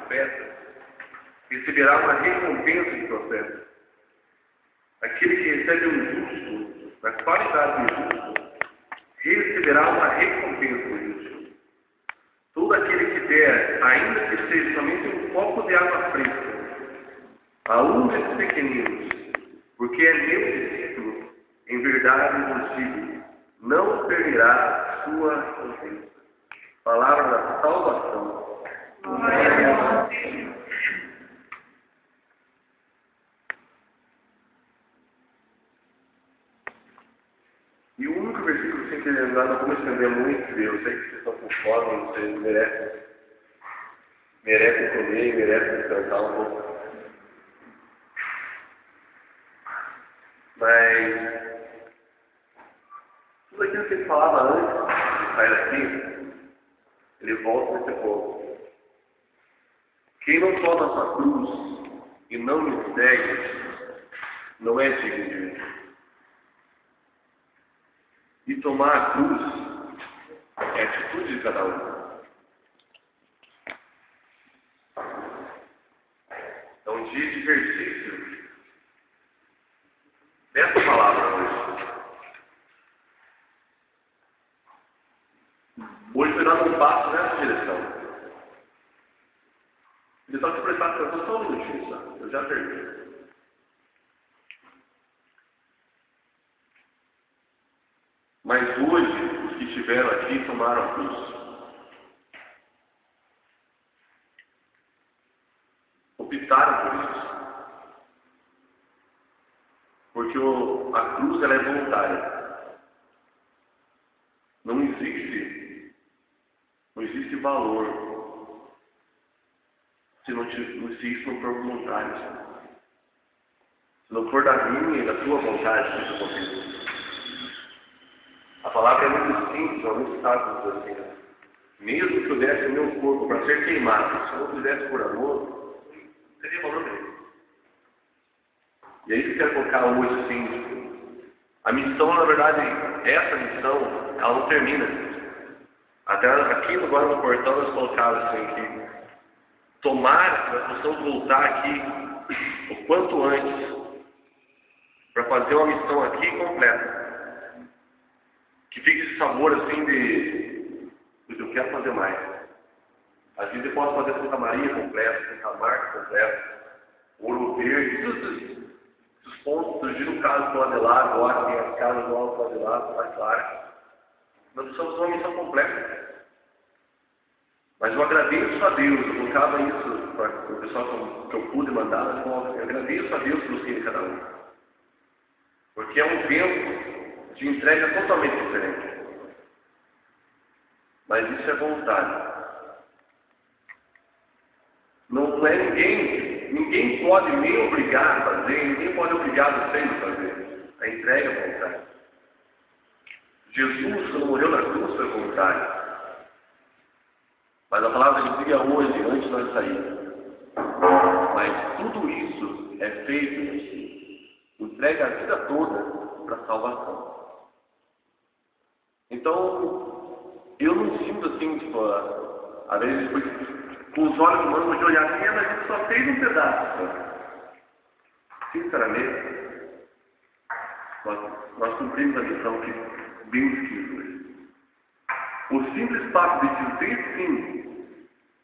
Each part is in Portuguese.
profeta receberá uma recompensa de profeta. Aquele que recebe um justo, na qualidade de justo, receberá uma recompensa de justo. Todo aquele que der, ainda que seja somente um copo de água fresca, a um desses pequeninos, porque é meu discípulo, em verdade vos digo, não perderá sua recompensa. Palavra da salvação. E o único versículo sem querer andar, não vamos estender muito, eu sei que vocês estão com fome, vocês merecem comer e merecem descansar um pouco. Mas tudo aquilo que ele falava antes de sair daqui, ele volta nesse ponto. Quem não toma a sua cruz e não me segue, não é digno de mim. E tomar a cruz é a atitude de cada um. É um dia de exercício dessa palavra hoje. Hoje foi dado um passo nessa direção. Ele só te prestar atenção só um minutinho, só. Eu já termino. Mas hoje, os que estiveram aqui tomaram a cruz. Optaram por isso. Porque a cruz ela é voluntária. Não existe valor se não for voluntário. Se não for da minha e da tua vontade que isso aconteça. A palavra é muito simples, é muito sábio assim. Mesmo que eu desse o meu corpo para ser queimado, se eu não fizesse por amor, não teria valor nenhum. E aí que eu quero colocar hoje assim, a missão, na verdade, essa missão, ela não termina. Até aqui agora no portão nós colocamos assim que tomara que nós possamos voltar aqui o quanto antes para fazer uma missão aqui completa. Que fique esse sabor assim de eu quero fazer mais. Às vezes eu posso fazer Santa Maria completa, Santa Marta completa, Ouro Verde, todos os pontos surgiram no caso do lado de lá, agora tem as casas do lado de lá, mais claro. Nós precisamos uma missão completa. Mas eu agradeço a Deus, eu colocava isso para o pessoal que eu pude mandar, eu agradeço a Deus pelo fim de cada um. Porque é um tempo de entrega totalmente diferente. Mas isso é voluntário. Não é ninguém pode me obrigar a fazer, ninguém pode obrigar vocês a fazer. A entrega é voluntária. Jesus, quando morreu na cruz, foi voluntário. Mas a palavra dizia hoje, antes de nós sairmos. Mas tudo isso é feito, entrega a vida toda para a salvação. Então, eu não sinto assim, tipo, às vezes com os olhos humanos de olhar assim, mas a gente só fez um pedaço. Sinceramente, nós cumprimos a missão que Deus quis hoje. O simples fato de dizer sim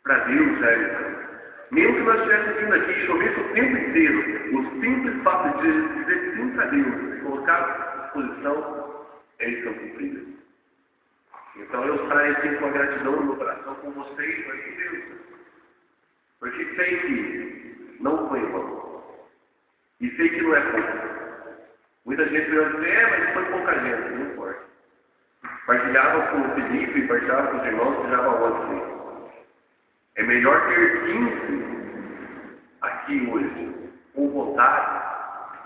para Deus já é missão. Mesmo que nós estivéssemos vindo aqui e chovesse o tempo inteiro, o simples fato de dizer sim para Deus, de colocar à disposição, é missão cumprida. Então eu saio aqui com a gratidão no meu coração com vocês, mas com Deus. Porque sei que não foi em vão. E sei que não é pouco. Muita gente vai dizer, mas foi pouca gente, não importa. Partilhava com o Felipe, partilhava com os irmãos, partilhava ontem. É melhor ter 15 aqui hoje, com vontade,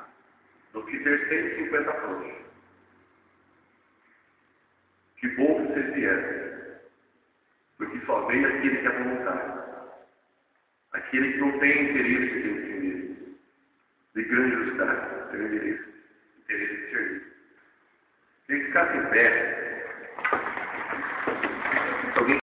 do que ter 150 frouxos. Que bom que vocês vieram. Porque só vem aquele que é voluntário. Aquele que não tem interesse em entender. De grandiosidade, tem interesse de serviço. Tem que ficar em pé.